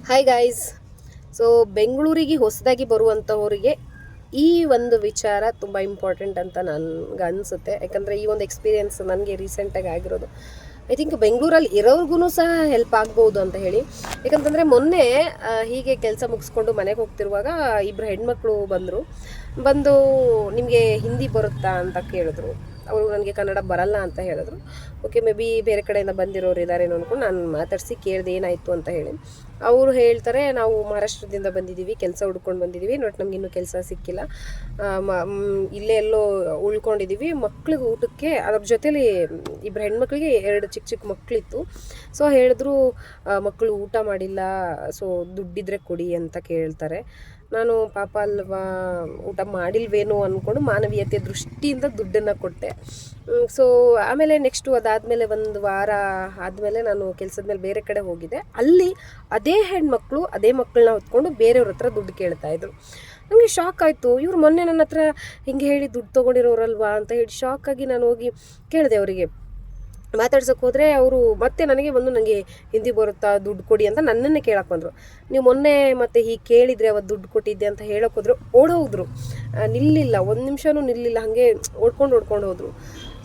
Hi guys. So ಬೆಂಗಳೂರಿಗೆ ಹೊಸದಾಗಿ ಬರುವಂಥವರಿಗೆ ಈ ಒಂದು ವಿಚಾರ ತುಂಬ ಇಂಪಾರ್ಟೆಂಟ್ ಅಂತ ನನಗೆ ಅನಿಸುತ್ತೆ. ಯಾಕಂದರೆ ಈ ಒಂದು ಎಕ್ಸ್ಪೀರಿಯೆನ್ಸ್ ನನಗೆ ರೀಸೆಂಟಾಗಿ ಆಗಿರೋದು. ಐ ಥಿಂಕ್ ಬೆಂಗಳೂರಲ್ಲಿ ಇರೋರ್ಗು ಸಹ ಹೆಲ್ಪ್ ಆಗ್ಬೋದು ಅಂತ ಹೇಳಿ. ಯಾಕಂತಂದರೆ ಮೊನ್ನೆ ಹೀಗೆ ಕೆಲಸ ಮುಗಿಸ್ಕೊಂಡು ಮನೆಗೆ ಹೋಗ್ತಿರುವಾಗ ಇಬ್ಬರು ಹೆಣ್ಮಕ್ಳು ಬಂದು ನಿಮಗೆ ಹಿಂದಿ ಬರುತ್ತಾ ಅಂತ ಕೇಳಿದ್ರು. ಅವರು ನನಗೆ ಕನ್ನಡ ಬರಲ್ಲ ಅಂತ ಹೇಳಿದ್ರು. ಓಕೆ, ಮೇ ಬಿ ಬೇರೆ ಕಡೆಯಿಂದ ಬಂದಿರೋರು ಇದ್ದಾರೇನೋ ಅಂದ್ಕೊಂಡು ನಾನು ಮಾತಾಡಿಸಿ ಕೇಳಿದೆ ಏನಾಯಿತು ಅಂತ ಹೇಳಿ. ಅವರು ಹೇಳ್ತಾರೆ, ನಾವು ಮಹಾರಾಷ್ಟ್ರದಿಂದ ಬಂದಿದ್ದೀವಿ, ಕೆಲಸ ಹುಡ್ಕೊಂಡು ಬಂದಿದ್ದೀವಿ, ಬಟ್ ನಮಗಿನ್ನೂ ಕೆಲಸ ಸಿಕ್ಕಿಲ್ಲ, ಇಲ್ಲೇ ಎಲ್ಲೋ ಉಳ್ಕೊಂಡಿದ್ದೀವಿ, ಮಕ್ಳಿಗೆ ಊಟಕ್ಕೆ ಅದ್ರ ಜೊತೇಲಿ ಇಬ್ಬರು ಹೆಣ್ಮಕ್ಳಿಗೆ 2 ಚಿಕ್ಕ ಚಿಕ್ಕ ಮಕ್ಕಳಿತ್ತು. ಸೊ ಹೇಳಿದ್ರು, ಮಕ್ಕಳು ಊಟ ಮಾಡಿಲ್ಲ, ಸೊ ದುಡ್ಡಿದ್ರೆ ಕೊಡಿ ಅಂತ ಕೇಳ್ತಾರೆ. ನಾನು ಪಾಪ ಅಲ್ವಾ, ಊಟ ಮಾಡಿಲ್ವೇನೋ ಅಂದ್ಕೊಂಡು ಮಾನವೀಯತೆ ದೃಷ್ಟಿಯಿಂದ ದುಡ್ಡನ್ನು ಕೊಟ್ಟೆ. ಸೊ ಆಮೇಲೆ ನೆಕ್ಸ್ಟು ಅದಾದಮೇಲೆ 1 ವಾರ ಆದಮೇಲೆ ನಾನು ಕೆಲಸದ ಮೇಲೆ ಬೇರೆ ಕಡೆ ಹೋಗಿದ್ದೆ. ಅಲ್ಲಿ ಅದೇ ಹೆಣ್ಮಕ್ಳು ಅದೇ ಮಕ್ಕಳನ್ನ ಹೊತ್ಕೊಂಡು ಬೇರೆಯವ್ರ ಹತ್ರ ದುಡ್ಡು ಕೇಳ್ತಾಯಿದ್ರು. ನನಗೆ ಶಾಕ್ ಆಯಿತು. ಇವ್ರು ಮೊನ್ನೆ ನನ್ನ ಹತ್ರ ಹಿಂಗೆ ಹೇಳಿ ದುಡ್ಡು ತೊಗೊಂಡಿರೋರಲ್ವಾ ಅಂತ ಹೇಳಿ ಶಾಕಾಗಿ ನಾನು ಹೋಗಿ ಕೇಳಿದೆ ಅವರಿಗೆ. ಮಾತಾಡ್ಸೋಕೆ ಹೋದರೆ ಅವರು ಮತ್ತೆ ನನಗೆ ಹಿಂದಿ ಬರುತ್ತಾ, ದುಡ್ಡು ಕೊಡಿ ಅಂತ ನನ್ನನ್ನೇ ಕೇಳಕ್ಕೆ ಬಂದರು. ನೀವು ಮೊನ್ನೆ ಮತ್ತೆ ಹೀಗೆ ಕೇಳಿದರೆ ಅವತ್ತು ದುಡ್ಡು ಕೊಟ್ಟಿದ್ದೆ ಅಂತ ಹೇಳೋಕೆ ಹೋದ್ರು, ಓಡೋದ್ರು, ನಿಲ್ಲಿಲ್ಲ, 1 ನಿಮಿಷನೂ ನಿಲ್ಲಿಲ್ಲ, ಹಾಗೆ ಓಡ್ಕೊಂಡು ಹೋದರು.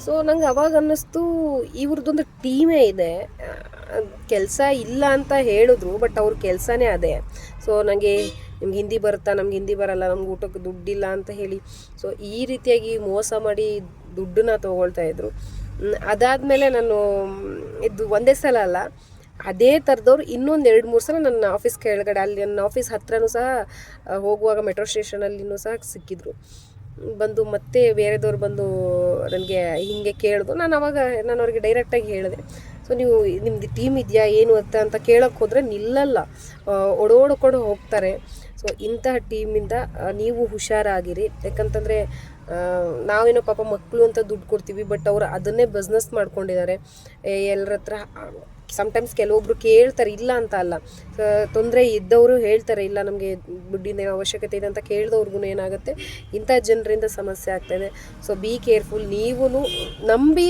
ಸೊ ನಂಗೆ ಅವಾಗ ಅನ್ನಿಸ್ತು, ಇವ್ರದ್ದೊಂದು ಟೀಮೇ ಇದೆ. ಕೆಲಸ ಇಲ್ಲ ಅಂತ ಹೇಳಿದ್ರು, ಬಟ್ ಅವ್ರ ಕೆಲಸನೇ ಅದೇ. ಸೊ ನಿಮ್ಗೆ ಹಿಂದಿ ಬರುತ್ತಾ, ನಮ್ಗೆ ಹಿಂದಿ ಬರಲ್ಲ, ನಮ್ಗೆ ಊಟಕ್ಕೆ ದುಡ್ಡಿಲ್ಲ ಅಂತ ಹೇಳಿ ಸೊ ಈ ರೀತಿಯಾಗಿ ಮೋಸ ಮಾಡಿ ದುಡ್ಡನ್ನ ತೊಗೊಳ್ತಾಯಿದ್ರು. ಅದಾದಮೇಲೆ ನಾನು ಇದು ಒಂದೇ ಸಲ ಅಲ್ಲ, ಅದೇ ಥರದವ್ರು ಇನ್ನೊಂದು 2-3 ಸಲ ನನ್ನ ಆಫೀಸ್ ಕೆಳಗಡೆ, ಅಲ್ಲಿ ನನ್ನ ಆಫೀಸ್ ಹತ್ರನೂ ಸಹ ಹೋಗುವಾಗ ಮೆಟ್ರೋ ಸ್ಟೇಷನಲ್ಲಿನೂ ಸಹ ಸಿಕ್ಕಿದ್ರು. ಬಂದು ಮತ್ತೆ ಬೇರೆದವ್ರು ಬಂದು ನನಗೆ ಹೀಗೆ ಕೇಳಿದ್ರು. ನಾನು ಅವ್ರಿಗೆ ಡೈರೆಕ್ಟಾಗಿ ಹೇಳಿದೆ, ಸೊ ನೀವು ನಿಮ್ಮದು ಟೀಮ್ ಇದೆಯಾ ಏನು ಅಂತ ಕೇಳೋಕ್ಕೆ ಹೋದರೆ ನಿಲ್ಲಲ್ಲ, ಓಡೋಡ್ಕೊಂಡು ಹೋಗ್ತಾರೆ. ಸೊ ಇಂತಹ ಟೀಮಿಂದ ನೀವು ಹುಷಾರಾಗಿರಿ. ಯಾಕಂತಂದರೆ ನಾವೇನೋ ಪಾಪ ಮಕ್ಕಳು ಅಂತ ದುಡ್ಡು ಕೊಡ್ತೀವಿ, ಬಟ್ ಅವರು ಅದನ್ನೇ ಬಿಸ್ನೆಸ್ ಮಾಡ್ಕೊಂಡಿದ್ದಾರೆ. ಎಲ್ಲರ ಹತ್ರ ಸಮ್ಟೈಮ್ಸ್ ಕೆಲವೊಬ್ರು ಕೇಳ್ತಾರೆ, ಇಲ್ಲ ಅಂತ ಅಲ್ಲ, ತೊಂದರೆ ಇದ್ದವರು ಹೇಳ್ತಾರೆ, ಇಲ್ಲ ನಮಗೆ ದುಡ್ಡಿನ ಅವಶ್ಯಕತೆ ಇದೆ ಅಂತ ಕೇಳಿದವ್ರಿಗೂ ಏನಾಗುತ್ತೆ, ಇಂಥ ಜನರಿಂದ ಸಮಸ್ಯೆ ಆಗ್ತಾಯಿದೆ. So be careful. ನೀವು ನಂಬಿ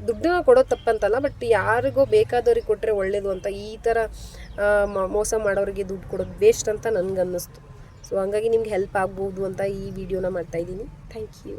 ದುಡ್ಡನ್ನ ಕೊಡೋದು ತಪ್ಪಂತಲ್ಲ, ಬಟ್ ಯಾರಿಗೋ ಬೇಕಾದವ್ರಿಗೆ ಕೊಟ್ಟರೆ ಒಳ್ಳೆಯದು ಅಂತ ಈ ಥರ ಮೋಸ ಮಾಡೋರಿಗೆ ದುಡ್ಡು ಕೊಡೋದು ವೇಸ್ಟ್ ಅಂತ ನನಗನ್ನಿಸ್ತು. ಸೊ ಹಂಗಾಗಿ ನಿಮ್ಗೆ ಹೆಲ್ಪ್ ಆಗ್ಬೋದು ಅಂತ ಈ ವಿಡಿಯೋನ ಮಾಡ್ತಾಯಿದ್ದೀನಿ. Thank you.